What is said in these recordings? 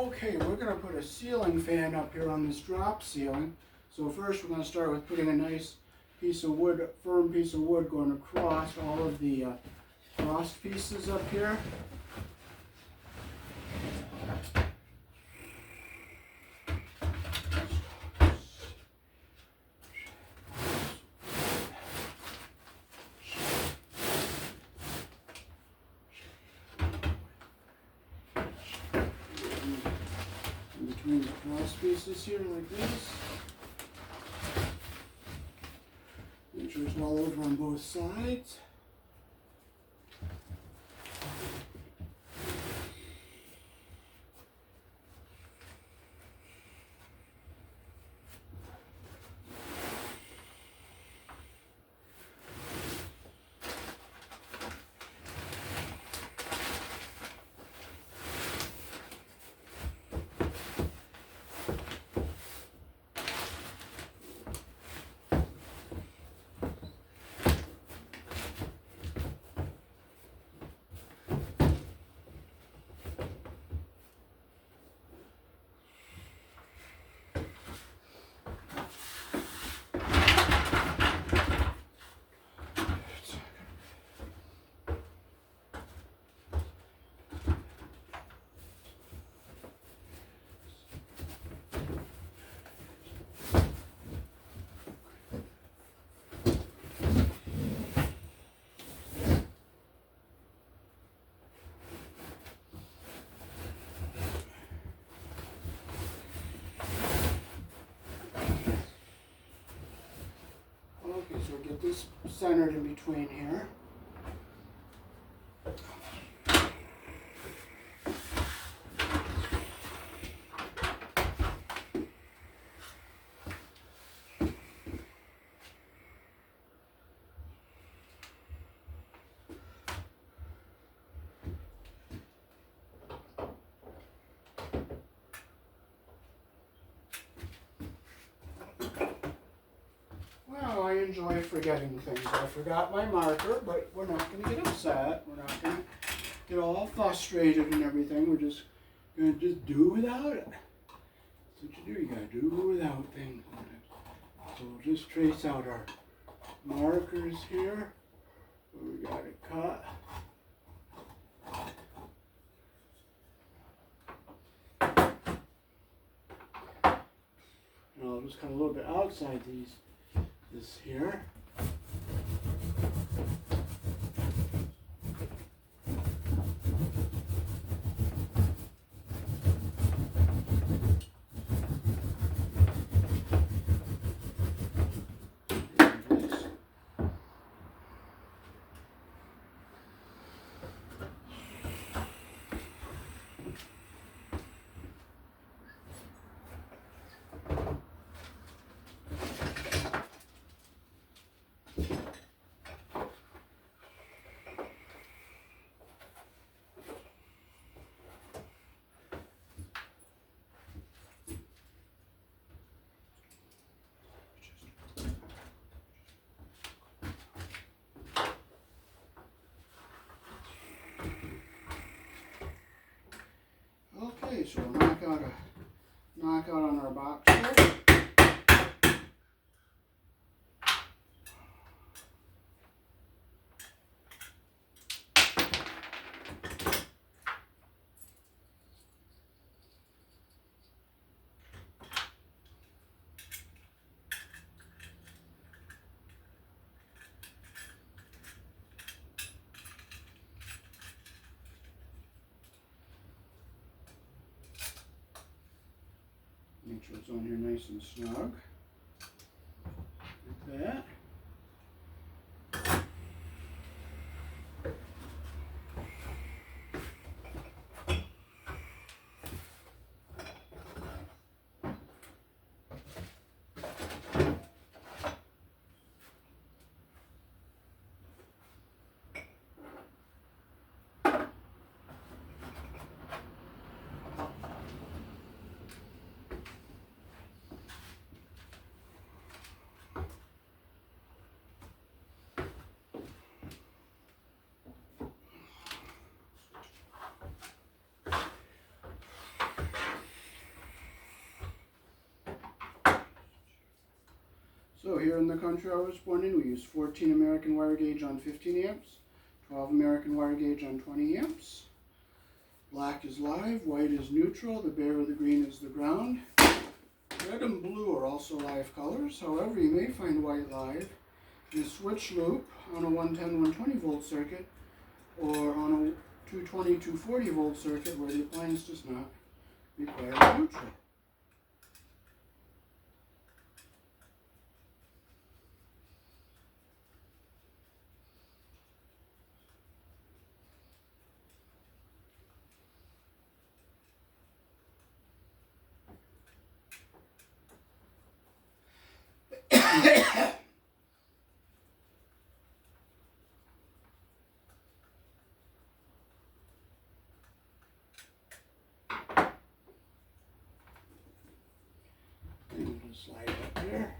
Okay, we're going to put a ceiling fan up here on this drop ceiling. So first we're going to start with putting a nice piece of wood, firm piece of wood going across all of the cross pieces up here. Between the cross pieces here like this. Make sure it's all over on both sides. Okay, so get this centered in between here. Well, I enjoy forgetting things. I forgot my marker, but we're not going to get upset. We're not going to get all frustrated and everything. We're just going to just do without it. That's what you do. You got to do without things. So we'll just trace out our markers here where we got it cut. And I'll just cut a little bit outside this here. Okay, so we'll knock out on our box here. Make sure it's on here nice and snug, like that. So here in the country I was born in, we use 14 American wire gauge on 15 amps, 12 American wire gauge on 20 amps. Black is live, white is neutral, the bare or the green is the ground. Red and blue are also live colors. However, you may find white live in a switch loop on a 110, 120 volt circuit, or on a 220, 240 volt circuit where the appliance does not require neutral. And we'll just slide it up here.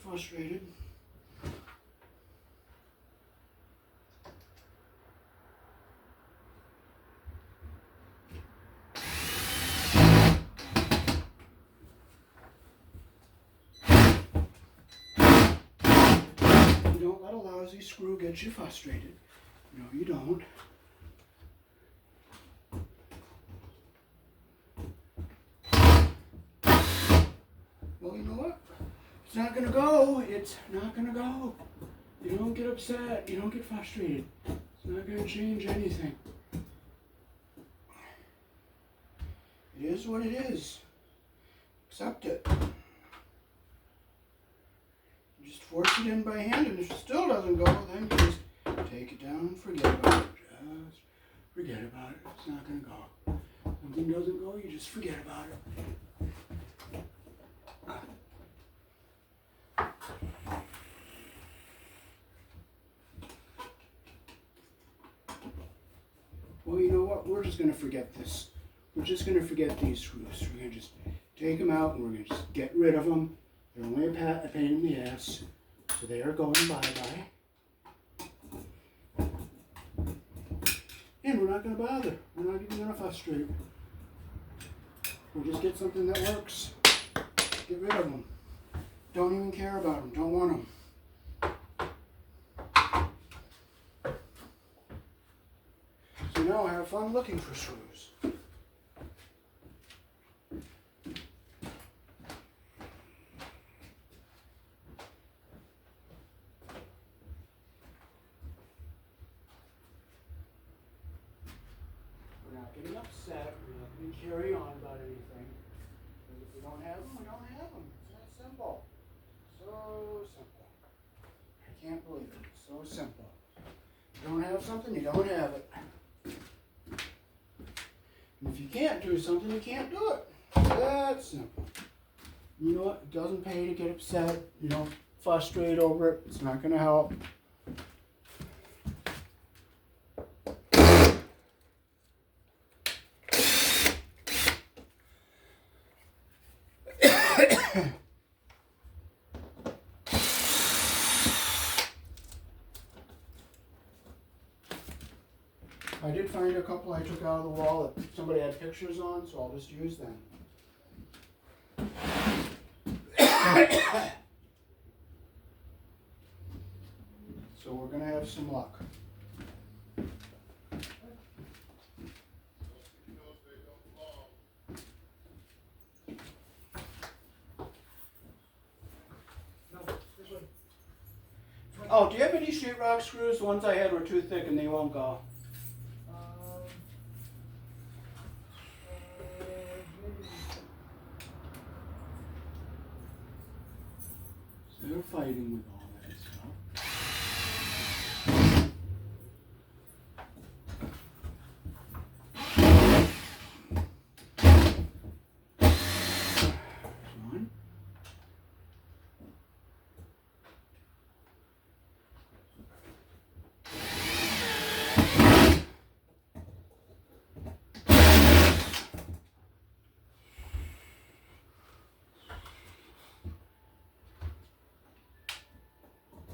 Frustrated. You don't let a lousy screw get you frustrated. No, you don't. Well, you know what? It's not gonna go. It's not gonna go. You don't get upset. You don't get frustrated. It's not gonna change anything. It is what it is. Accept it. You just force it in by hand, and if it still doesn't go, then you just take it down and forget about it. Just forget about it. It's not gonna go. Something doesn't go, you just forget about it. Well, you know what? We're just going to forget this. We're just going to forget these screws. We're going to just take them out and we're going to just get rid of them. They're only a pain in the ass. So they are going bye-bye. And we're not going to bother. We're not even going to frustrate. We'll just get something that works. Get rid of them. Don't even care about them. Don't want them. So now I have fun looking for screws. We're not getting upset. We're not and carry on about anything. Because if we don't have them, we don't have them. It's that simple. So simple. I can't believe it. It's so simple. If you don't have something, you don't have it. And if you can't do something, you can't do it. That's simple. You know what? It doesn't pay to get upset. You don't frustrate over it. It's not going to help. I did find a couple I took out of the wall that somebody had pictures on, so I'll just use them. So we're going to have some luck. Oh, do you have any sheetrock screws? The ones I had were too thick and they won't go. So they're fighting with all that stuff. One.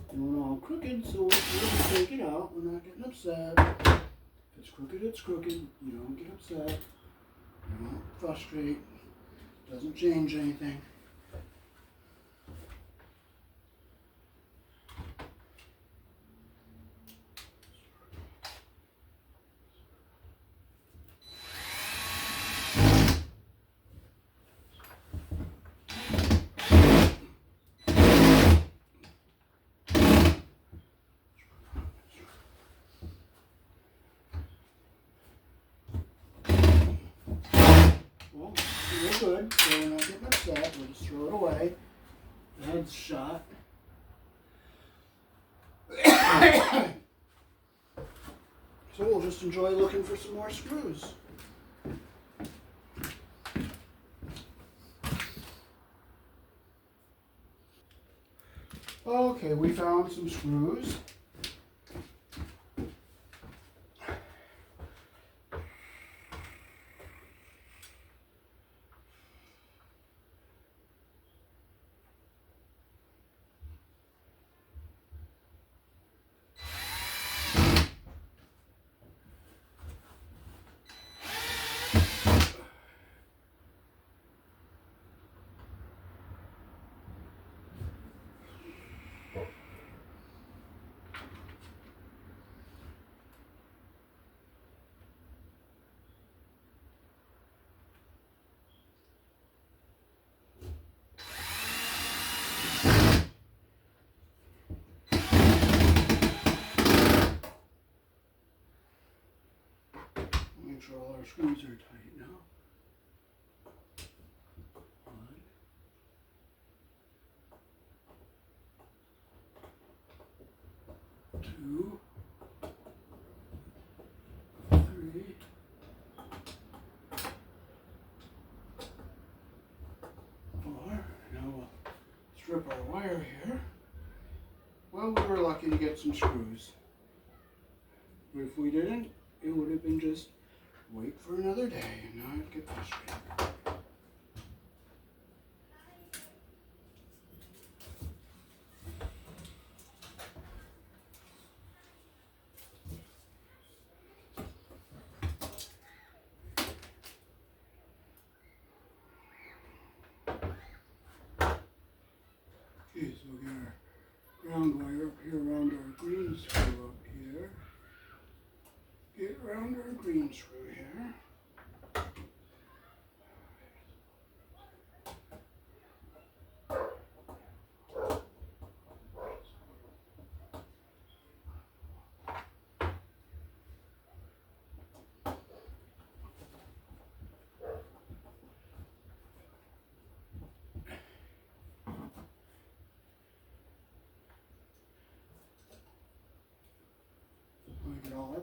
Doing all crooked, so we'll just take it out. We're not getting upset. If it's crooked, it's crooked. You don't get upset. You don't frustrate. Doesn't change anything. Well, we're good, so we're not getting upset. We'll just throw it away. The head's shot. So we'll just enjoy looking for some more screws. Okay, we found some screws. Make sure all our screws are tight now. One, two, three, four. Now we'll strip our wire here. Well, we were lucky to get some screws. But if we didn't, it would have been just wait for another day and not get frustrated. Okay, so we got our ground wire up here around our green screw up here. Get around our green screw here.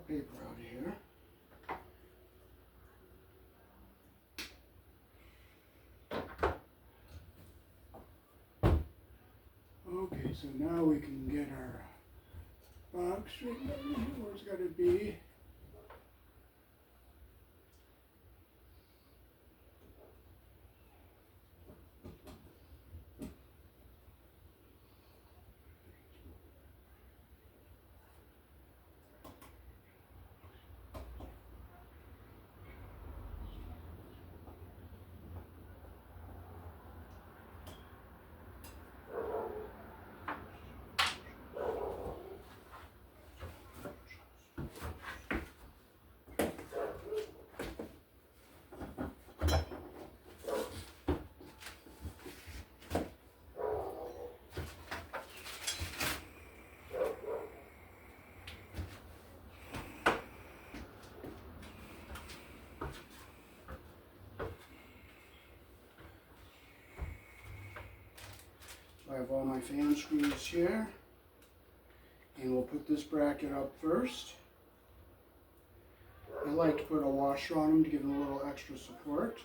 toilet paper out of here. Okay, so now we can get our box straightened out where it's got to be. I have all my fan screws here, and we'll put this bracket up first. I like to put a washer on them to give them a little extra support.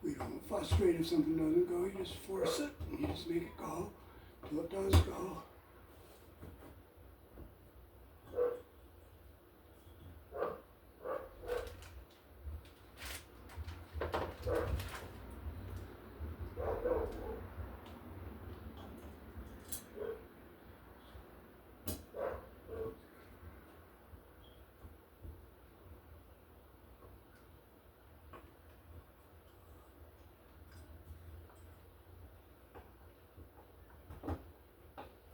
We don't frustrate if something doesn't go, you just force it, and you just make it go till it does go.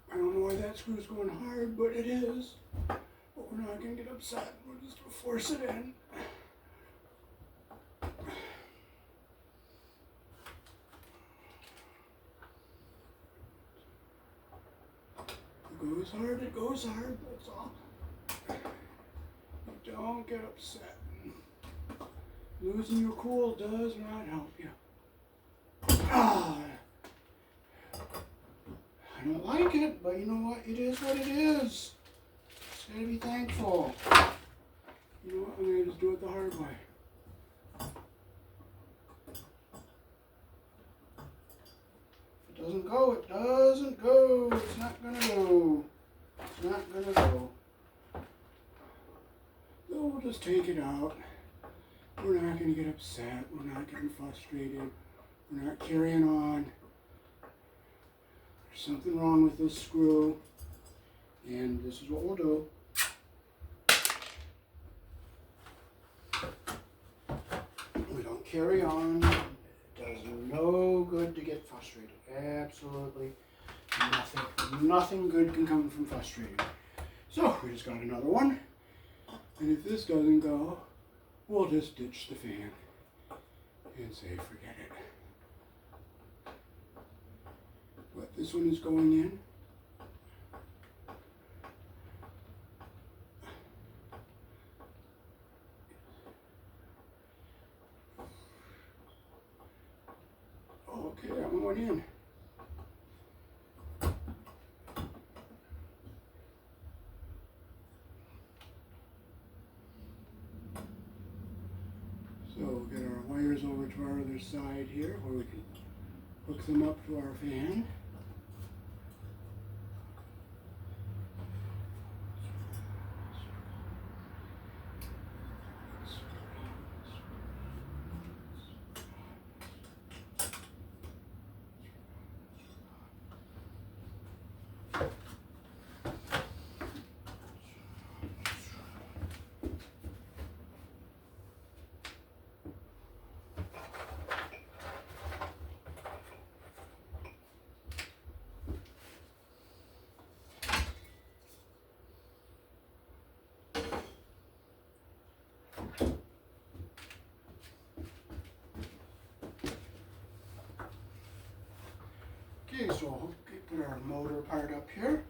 I don't know why that screw's going hard, but it is. But we're not going to get upset. We're just going to force it in. It goes hard, that's all. You don't get upset. Losing your cool does not help you. Ah. I don't like it, but you know what? It is what it is. Just gotta be thankful. You know what? I'm gonna just do it the hard way. If it doesn't go, it doesn't go. It's not gonna go. It's not gonna go. So we'll just take it out. We're not gonna get upset. We're not getting frustrated. We're not carrying on. There's something wrong with this screw, and this is what we'll do. We don't carry on. It does no good to get frustrated. Absolutely nothing. Nothing good can come from frustrating. So we just got another one, and if this doesn't go, we'll just ditch the fan and say forget it. But this one is going in. Okay, that one went in. So we'll get our wires over to our other side here where we can hook them up to our fan. we'll put our motor part up here.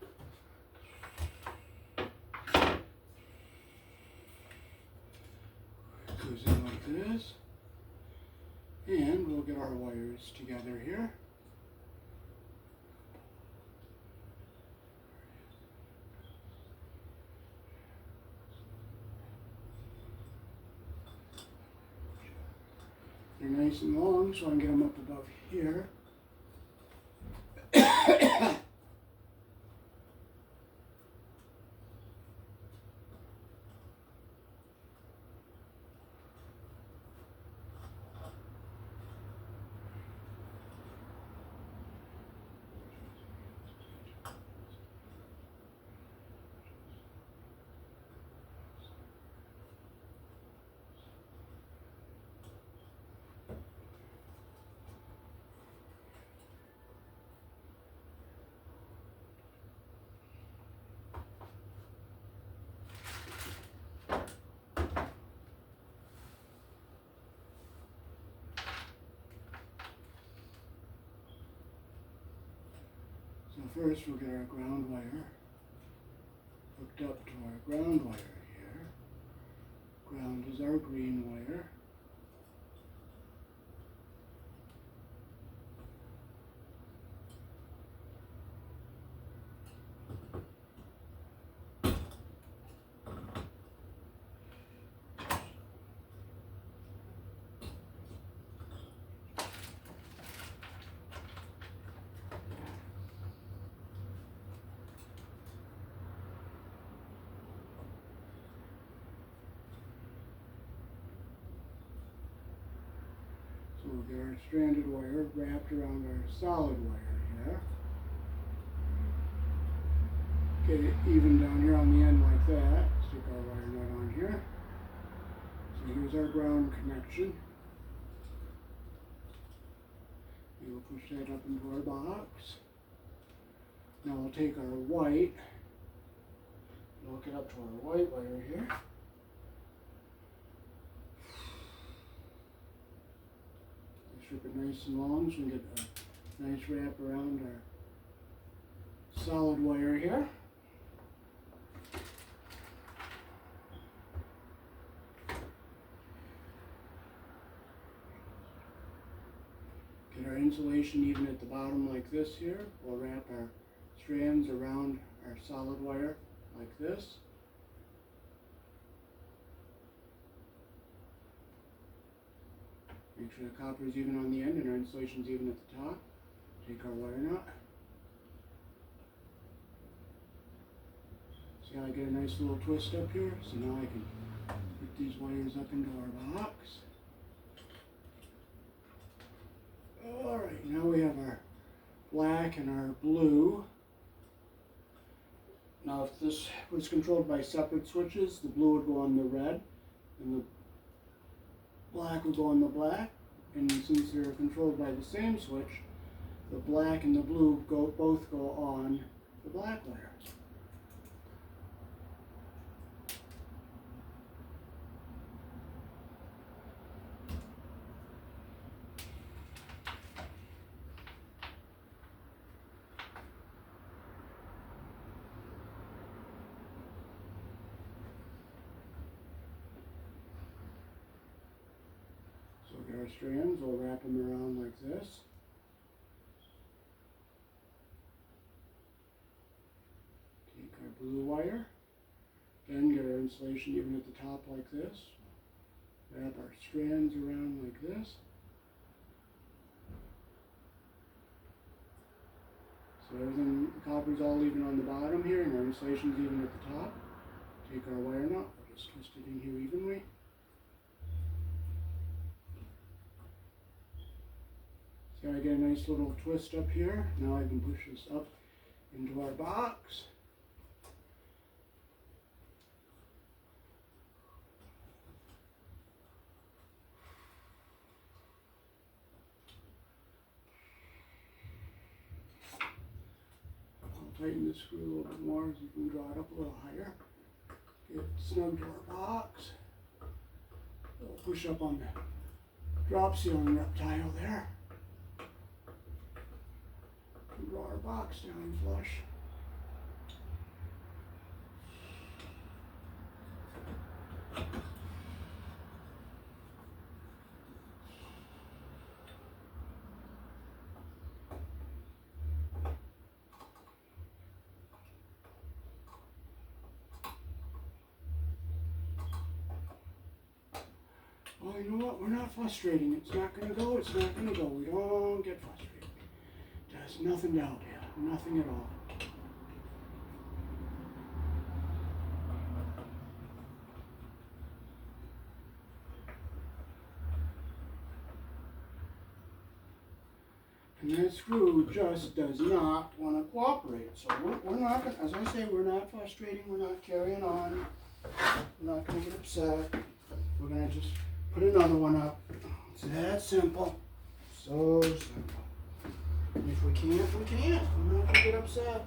Goes in like this. And we'll get our wires together here. They're nice and long, so I can get them up above here. So first we'll get our ground wire hooked up to our ground wire here. Ground is our green wire. So we'll get our stranded wire wrapped around our solid wire here. Get it even down here on the end like that. Stick our wire nut on here. So here's our ground connection. We will push that up into our box. Now we'll take our white, hook it up to our white wire here. Strip it nice and long so we get a nice wrap around our solid wire here. Get our insulation even at the bottom like this here. We'll wrap our strands around our solid wire like this. Make sure the copper is even on the end and our insulation is even at the top. Take our wire nut. See how I get a nice little twist up here? So now I can put these wires up into our box. Alright, now we have our black and our blue. Now if this was controlled by separate switches, the blue would go on the red and the black would go on the black, and since they're controlled by the same switch, the black and the blue both go on the black wire. Get our strands, we'll wrap them around like this. Take our blue wire, again get our insulation even at the top like this. Wrap our strands around like this. So everything, the copper's all even on the bottom here and our insulation's even at the top. Take our wire nut, we'll just twist it in here evenly. So I get a nice little twist up here. Now I can push this up into our box. I'll tighten this screw a little bit more so you can draw it up a little higher. Get snug to our box. We'll push up on the drop ceiling reptile there. draw our box down flush. Oh, you know what? We're not frustrating. It's not going to go. It's not going to go. We don't get frustrated. There's nothing to help you. Nothing at all. And that screw just does not want to cooperate. So we're not going to, as I say, we're not frustrating. We're not carrying on. We're not going to get upset. We're going to just put another one up. It's that simple. So simple. And if we can't, we can't. We're not going to get upset.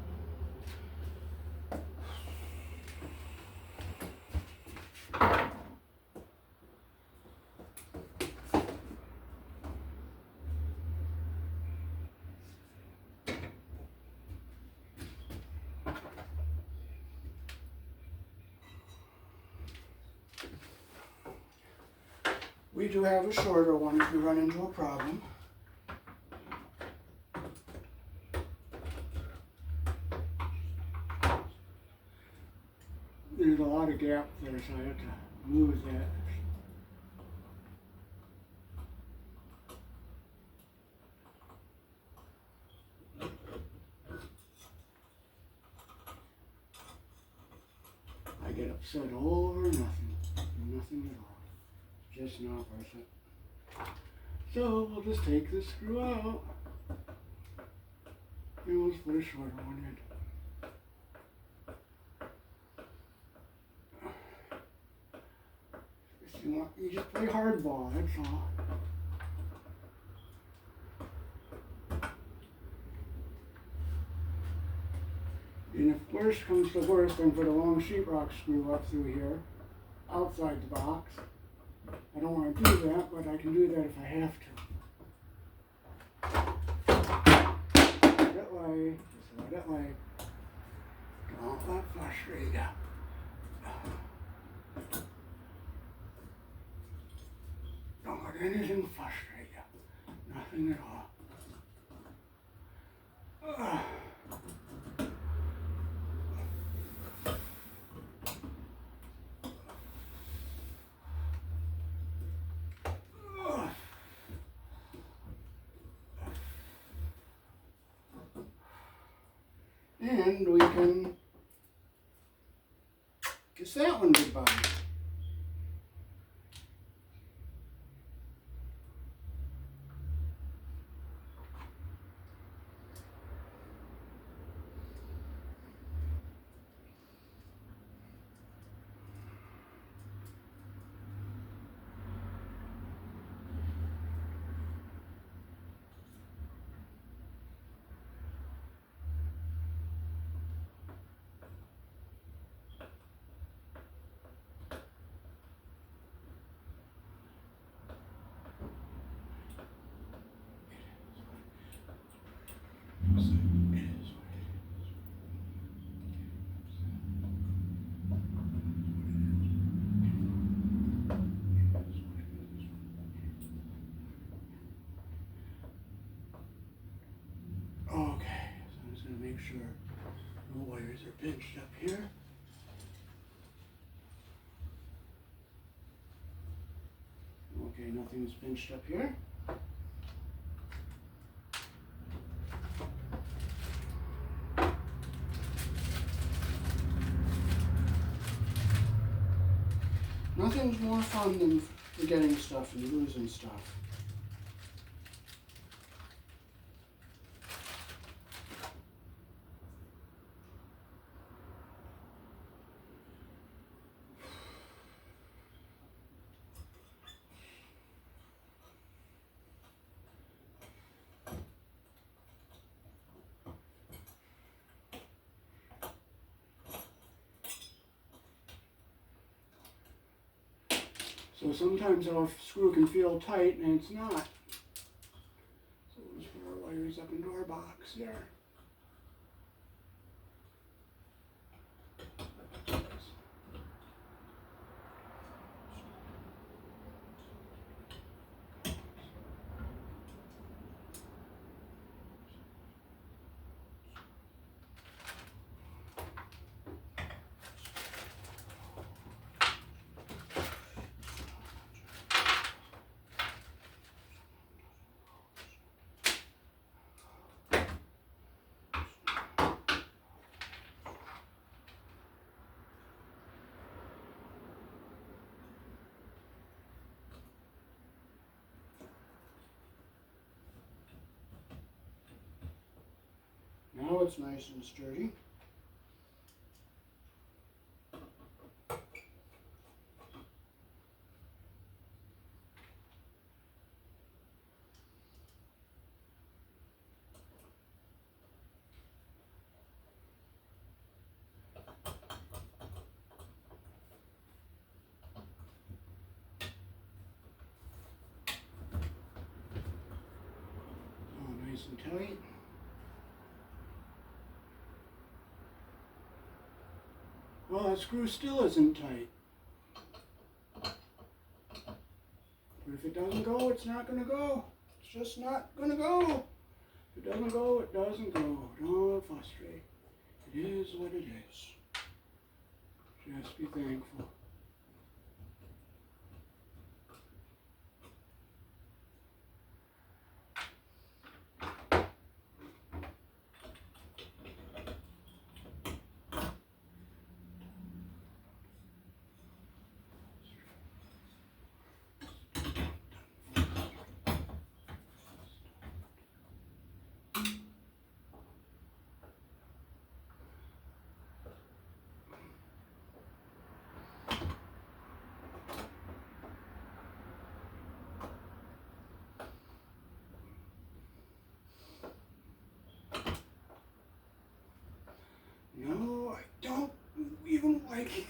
We do have a shorter one if we run into a problem. There's a lot of gap there, so I have to move that. I get upset over nothing. Nothing at all. Just not worth it. So we'll just take this screw out and we'll just put a shorter one in. You just play hardball, that's all. And if worse comes to worse, then put a long sheetrock screw up through here, outside the box. I don't want to do that, but I can do that if I have to. Let it lay, just let it lay. Don't let frustrate you. Don't let anything frustrate you. Nothing at all. And we can kiss that one goodbye. Make sure no wires are pinched up here. Okay, nothing's pinched up here. Nothing's more fun than forgetting stuff and losing stuff. So sometimes our screw can feel tight and it's not. So we'll just put our wires up into our box there. now it's nice and sturdy. Nice and tight. Well, that screw still isn't tight. But if it doesn't go, it's not going to go. It's just not going to go. If it doesn't go, it doesn't go. Don't frustrate. It is what it is. Just be thankful. No, I don't even like it.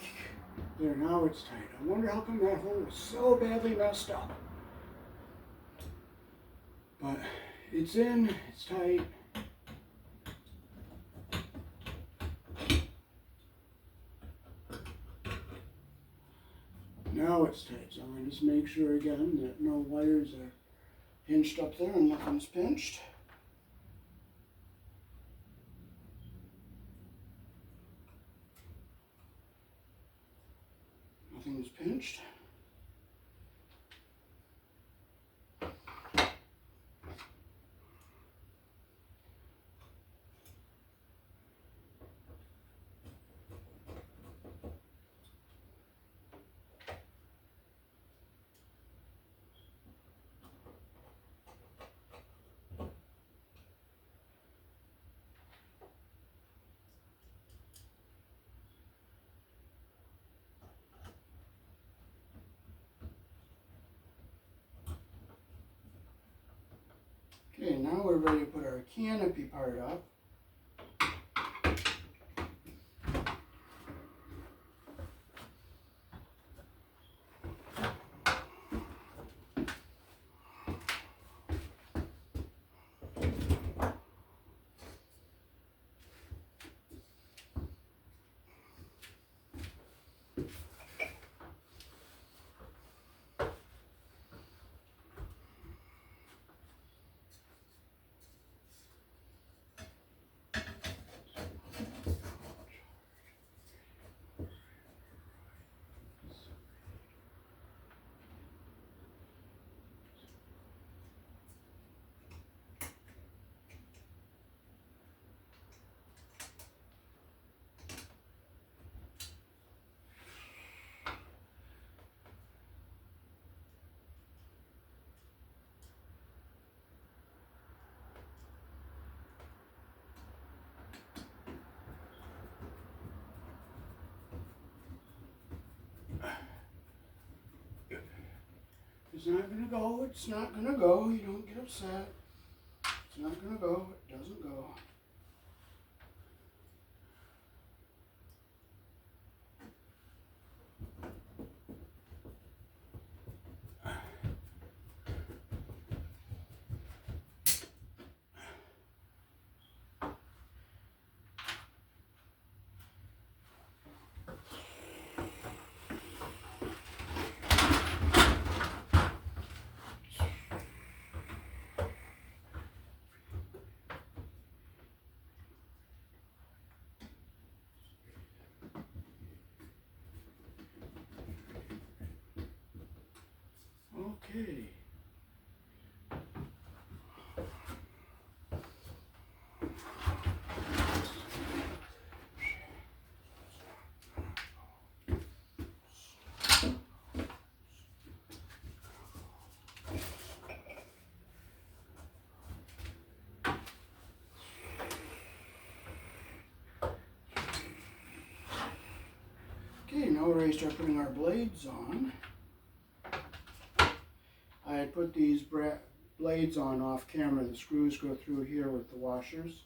There, now it's tight. I wonder how come that hole was so badly messed up. But it's in, it's tight. Now it's tight, so I'm going to just make sure again that no wires are pinched up there and nothing's pinched. Nothing's pinched. Okay, now we're ready to put our canopy part up. It's not going to go, it's not going to go, you don't get upset. It's not going to go, it doesn't go. Okay. now we're ready to start putting our blades on. I had put these blades on off camera. The screws go through here with the washers.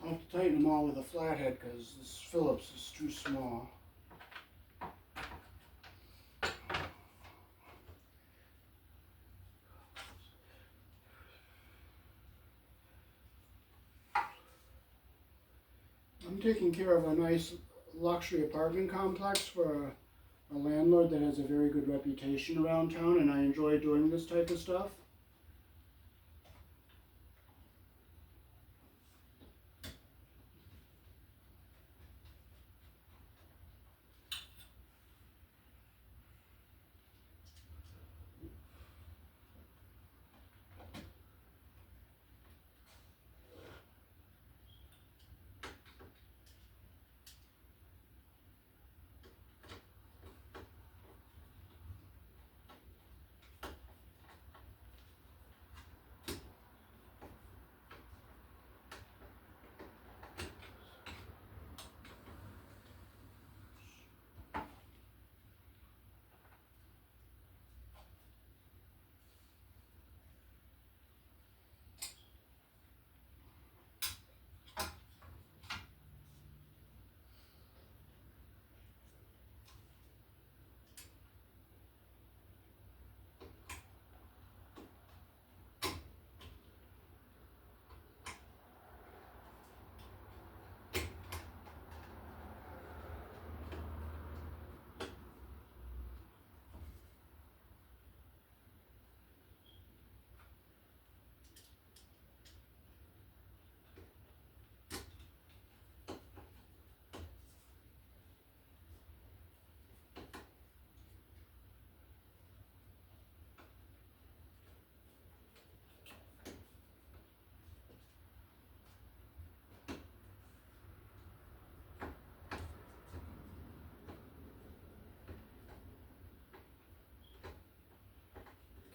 I'll have to tighten them all with a flathead because this Phillips is too small. I'm taking care of a nice luxury apartment complex for a landlord that has a very good reputation around town, and I enjoy doing this type of stuff.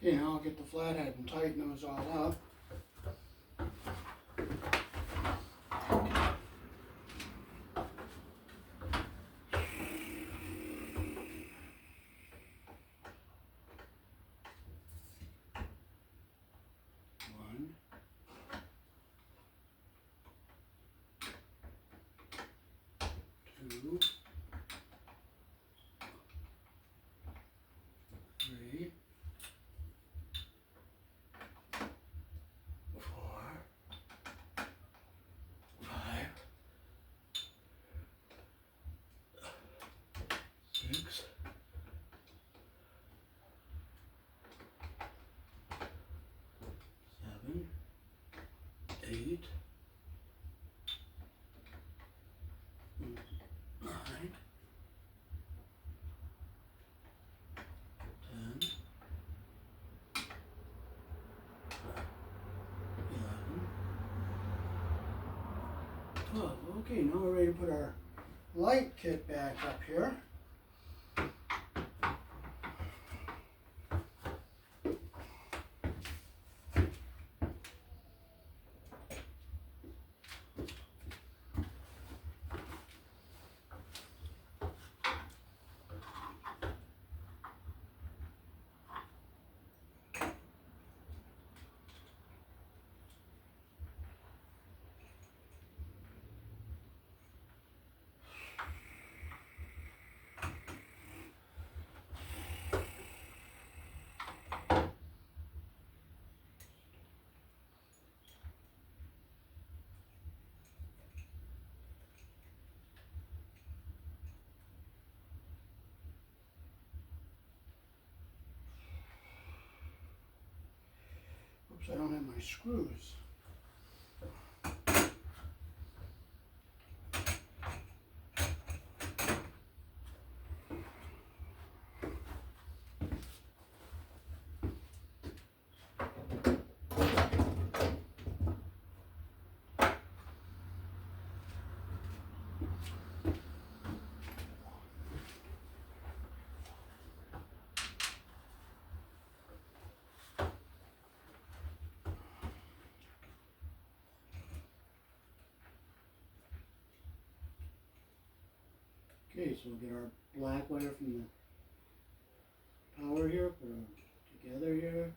Okay, now I'll get the flathead and tighten those all up. One, two, three, 4, 5, 6, 7, 8, 9, 10, 11, 12. Okay, now we're ready to put our light kit back up here. Oops, I don't have my screws. Okay, so we'll get our black wire from the power here, put them together here.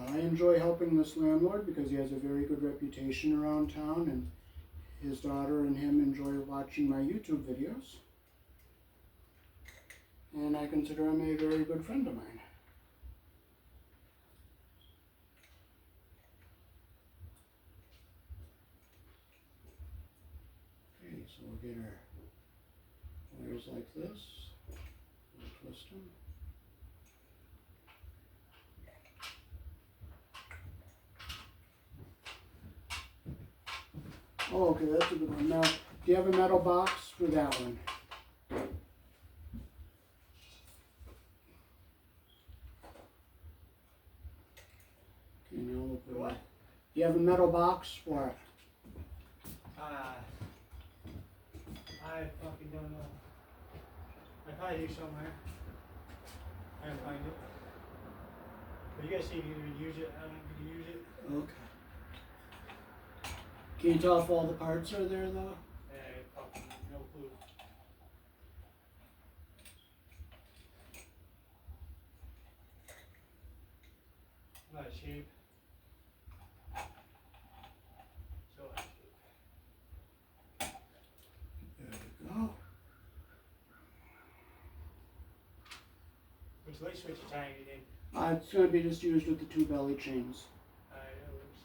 I enjoy helping this landlord because he has a very good reputation around town, and his daughter and him enjoy watching my YouTube videos. And I consider him a very good friend of mine. Okay, so we'll get our wires like this. We'll twist them. Oh, okay, that's a good one. Now, do you have a metal box for that one? Okay, now we'll put What? Do you have a metal box for it? I fucking don't know. I probably do somewhere. I can find it. But you guys see if you can use it. I don't know if you can use it. Okay. Can you tell if all the parts are there though? Fucking no clue. Not shape. So out of shape. There we go. Which light switch you tying it in? It's going to be just used with the two belly chains. Alright, that works.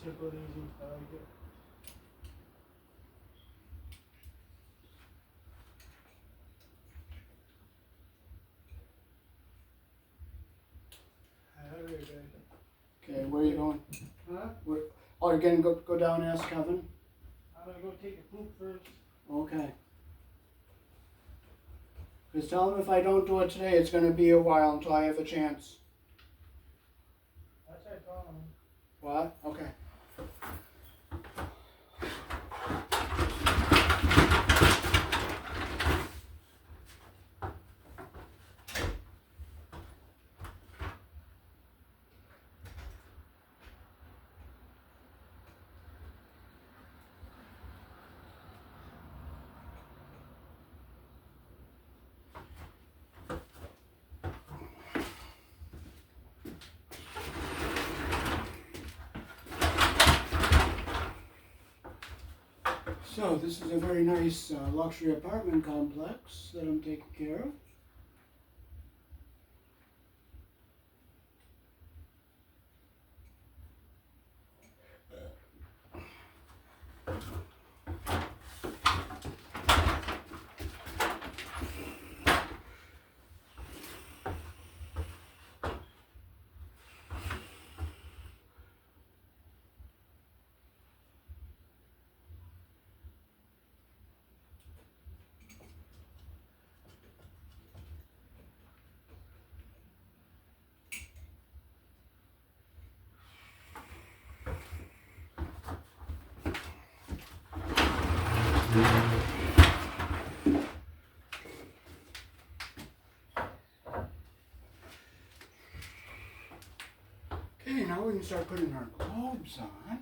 Simple and easy. I like it. Very good. Okay, where are you going? Huh? Oh, you're going to go down and ask Kevin? I'm gonna go take a poop first. Okay. Just tell him if I don't do it today, it's going to be a while until I have a chance. That's our problem. What? Okay. So this is a very nice luxury apartment complex that I'm taking care of. Okay, now we can start putting our globes on.